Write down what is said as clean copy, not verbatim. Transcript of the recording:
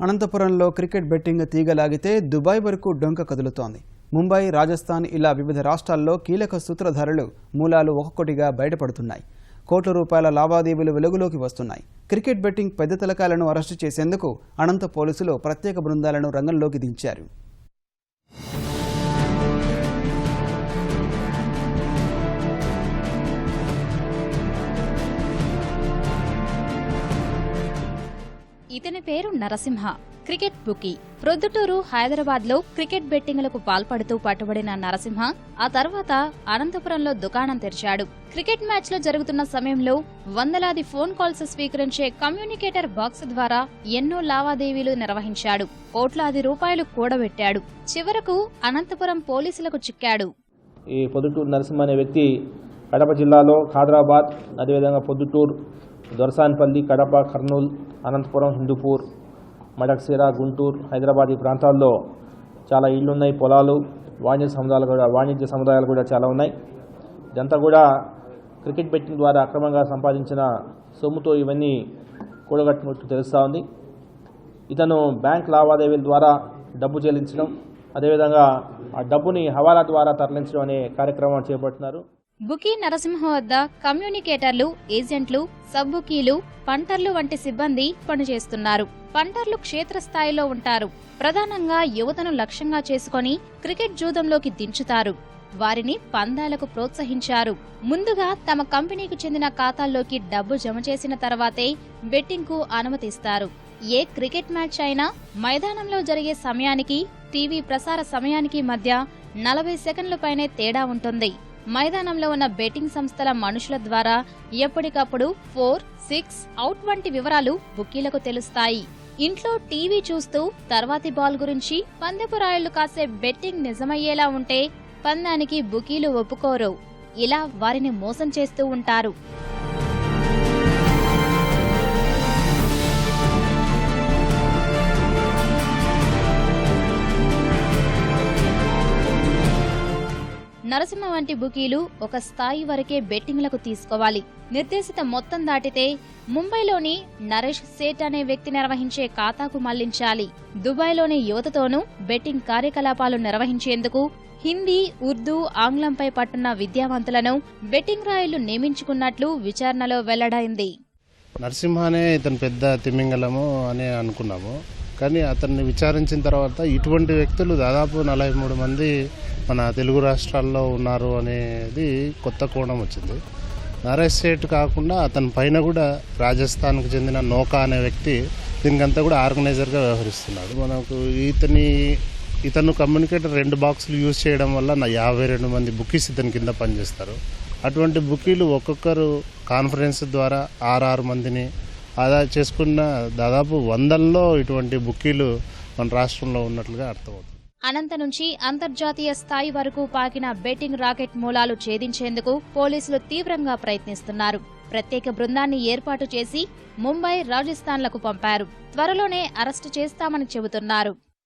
అనంతపురంలో cricket betting తీగలాగితే Dubai వరకు డొంక కదులుతోంది. ముంబై, రాజస్థాన్ ఇలా వివిధ రాష్ట్రాల్లో కీలక సూత్రధారులు మూలాలు ఒక్కొక్కటిగా బయటపడుతున్నాయి. కోట్ల రూపాయల లావాదేవీలు వెలుగులోకి వస్తున్నాయి. క్రికెట్ బెట్టింగ్ పెద్ద తలకాలను అరెస్టు చేసేందుకు అనంత పోలీసులు ప్రత్యేక బృందాలను రంగంలోకి దించారు. ఇతని పేరు నరసింహ. Cricket bookie. ప్రొద్దుటూరు, హైదరాబాద్ లో క్రికెట్ బెట్టింగులకు పాల్పడుతూ పట్టుబడిన నరసింహ ఆ తర్వాత అనంతపురంలో దుకాణం తెరిచాడు. క్రికెట్ మ్యాచ్ లో జరుగుతున్న సమయంలో వందలాది ఫోన్ కాల్స్ స్వీకరించే కమ్యూనికేటర్ బాక్స్ ద్వారా ఎన్నో లావాదేవీలు నిర్వహించాడు. కోట్లాది రూపాయలు కూడబెట్టాడు. చివరకు అనంతపురం పోలీసులకు చిక్కాడు. ఈ పొద్దుటూరు నరసింహ అనే వ్యక్తి కడప జిల్లాలో ఖాద్రాబాద్, అదేవిధంగా పొద్దుటూరు, దొరసాన్పల్లి, కడప, కర్నూలు, అనంతపురం, హిందూపూర్, మడక్సిరా, గుంటూరు, హైదరాబాద్ ఈ ప్రాంతాల్లో చాలా ఇళ్లున్నాయి, పొలాలు, వాణిజ్య సముదాయాలు కూడా చాలా ఉన్నాయి. ఇదంతా కూడా క్రికెట్ బెట్టింగ్ ద్వారా అక్రమంగా సంపాదించిన సొమ్ముతో ఇవన్నీ కూడగట్టినట్టు తెలుస్తూ ఉంది. ఇతను బ్యాంక్ లావాదేవీల ద్వారా డబ్బు చెల్లించడం, అదేవిధంగా ఆ డబ్బుని హవాలా ద్వారా తరలించడం అనే కార్యక్రమం చేపడుతున్నారు. బుకీ నరసింహ వద్ద కమ్యూనికేటర్లు, ఏజెంట్లు, సబ్ బుకీలు, పంటర్లు వంటి సిబ్బంది పనిచేస్తున్నారు. పంటర్లు క్షేత్రస్థాయిలో ఉంటారు. ప్రధానంగా యువతను లక్ష్యంగా చేసుకుని క్రికెట్ జూదంలోకి దించుతారు. వారిని పందాలకు ప్రోత్సహించారు. ముందుగా తమ కంపెనీకి చెందిన ఖాతాల్లోకి డబ్బు జమ చేసిన తర్వాతే బెట్టింగ్ కు అనుమతిస్తారు. ఏ క్రికెట్ మ్యాచ్ అయినా మైదానంలో జరిగే సమయానికి, టీవీ ప్రసార సమయానికి మధ్య 40 సెకండ్ల పైనే తేడా ఉంటుంది. మైదానంలో ఉన్న బెట్టింగ్ సంస్థల మనుషుల ద్వారా ఎప్పటికప్పుడు 4, 6 అవుట్ వంటి వివరాలు బుకీలకు తెలుస్తాయి. ఇంట్లో టీవీ చూస్తూ తర్వాతి బాల్ గురించి పందెపు రాయుళ్లు కాసే బెట్టింగ్ నిజమయ్యేలా ఉంటే పందానికి బుకీలు ఒప్పుకోరు. ఇలా వారిని మోసం చేస్తూ ఉంటారు. నరసింహ వంటి బుకీలు ఒక స్థాయి వరకే బెట్టింగ్లకు తీసుకోవాలి. నిర్దేశిత మొత్తం దాటితే ముంబైలోని నరేష్ సేట్ అనే వ్యక్తి నిర్వహించే ఖాతాకు మళ్లించాలి. దుబాయ్లోని యువతతోనూ బెట్టింగ్ కార్యకలాపాలు నిర్వహించేందుకు హిందీ, ఉర్దూ, ఆంగ్లంపై పట్టున్న విద్యావంతులను బెట్టింగ్ రాయుళ్లు నియమించుకున్నట్లు విచారణలో వెల్లడైంది. నరసింహనే ఇతను పెద్ద తిమింగలము అని అనుకున్నాము. కానీ అతన్ని విచారించిన తర్వాత ఇటువంటి వ్యక్తులు దాదాపు 43 మంది మన తెలుగు రాష్ట్రాల్లో ఉన్నారు అనేది కొత్త కోణం వచ్చింది. నరేష్ సేట్ కాకుండా అతని పైన కూడా రాజస్థాన్కు చెందిన నోకా అనే వ్యక్తి దీనికంతా కూడా ఆర్గనైజర్గా వ్యవహరిస్తున్నాడు. మనకు ఇతను కమ్యూనికేటర్ 2 బాక్సులు యూజ్ చేయడం వల్ల 52 మంది బుకీస్ ఇతని కింద పనిచేస్తారు. అటువంటి బుకీలు ఒక్కొక్కరు కాన్ఫరెన్స్ ద్వారా 6 మందిని ఆదా చేసుకున్న దాదాపు 100ల్లో ఇటువంటి బుకీలు మన రాష్ట్రంలో ఉన్నట్లుగా అర్థమవుతుంది. అనంత నుంచి అంతర్జాతీయ స్థాయి వరకు పాకిన బెట్టింగ్ రాకెట్ మూలాలు ఛేదించేందుకు పోలీసులు తీవ్రంగా ప్రయత్నిస్తున్నారు. ప్రత్యేక బృందాన్ని ఏర్పాటు చేసి ముంబై, రాజస్థాన్లకు పంపారు. త్వరలోనే అరెస్టు చేస్తామని చెబుతున్నారు.